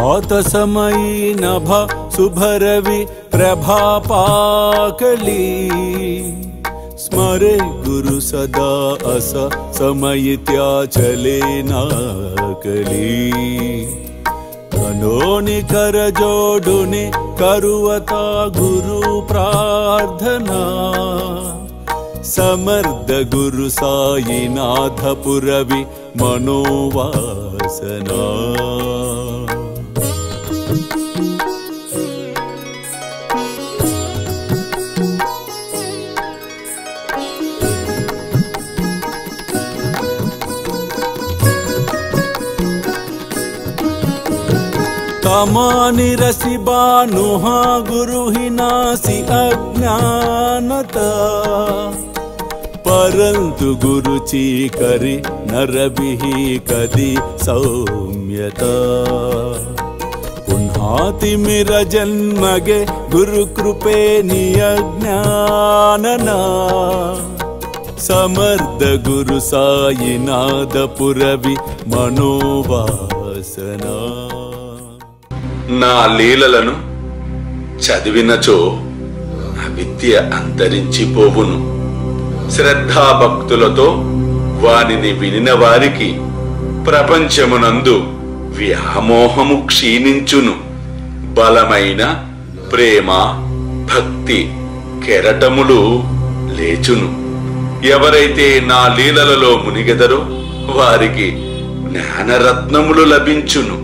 भात समयी नभ शुभरवि प्रभापाकली स्मरे गुरु सदा अस समयित्या चले नाकली कनोनि कर जोडुनि करुवता गुरु प्रार्थना समर्थ गुरु साईनाथ पुरवि मनोवासना तमानि रसि बानुहा गुरु ही नासी अज्ञानता परंतु गुरु ची करी नरबिहि कदी सौम्यता पुन्हाति मेरा जन्मगे गुरु कृपे नियज्ञानना समर्थ गुरु साईनाथ पुरवि मनोवासना నా లీలలను చదివినచో అవిద్య అంతరించిపోవును శ్రద్ధాభక్తులతో వానిని వినిన వారికి ప్రపంచమునందు వ్యామోహము క్షీణించును బలమైన ప్రేమ భక్తి కెరటములు లేచును ఎవరైతే నా లీలలలో మునిగెదరో వారికి జ్ఞానరత్నములు లభించును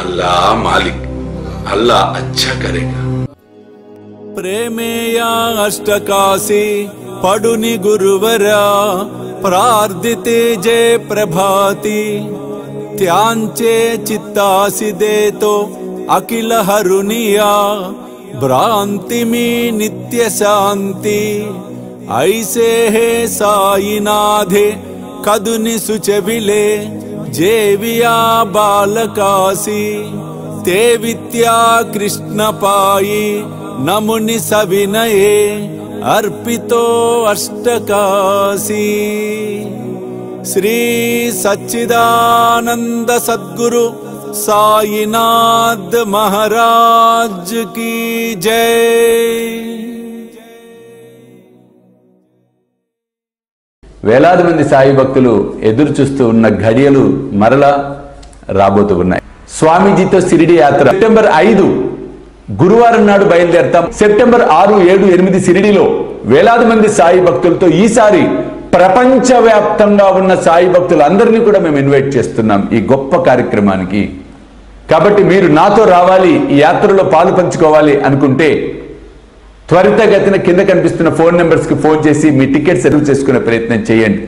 अल्लाह मालिक अल्लाह अच्छा करेगा प्रेमेया अष्टकाशी पडुनि गुरुवरा प्रार्थिते जय प्रभाती त्यांचे चित्तासी देतो अखिल हरुनिया भ्रांति में नित्य शांति ऐसे है साईनाथे कदुनि सुचविले जेविया बालकासी ते विद्या कृष्ण पाई नमुनि सविनये अर्पितो अष्टकाशी श्री सच्चिदानंद सद्गुरु साईनाथ महाराज की जय। వేలాది మంది సాయి భక్తులు ఎదురు చూస్తూ ఉన్న ఘడియలు మరలా రాబోతూ ఉన్నాయి. స్వామీజీతో షిరిడి యాత్ర సెప్టెంబర్ 5 గురువారం నాడు బయలుదేరతాం. సెప్టెంబర్ 6, 7, 8 షిరిడిలో వేలాది మంది సాయి భక్తులతో ఈసారి ప్రపంచవ్యాప్తంగా ఉన్న సాయి భక్తులందరినీ కూడా మేము ఇన్వైట్ చేస్తున్నాం ఈ గొప్ప కార్యక్రమానికి. కాబట్టి మీరు నాతో రావాలి, ఈ యాత్రలో పాలు పంచుకోవాలి అనుకుంటే త్వరితగతిన కింద కనిపిస్తున్న ఫోన్ నెంబర్స్ కి ఫోన్ చేసి మీ టికెట్స్ రిజర్వ్ చేసుకునే ప్రయత్నం చేయండి.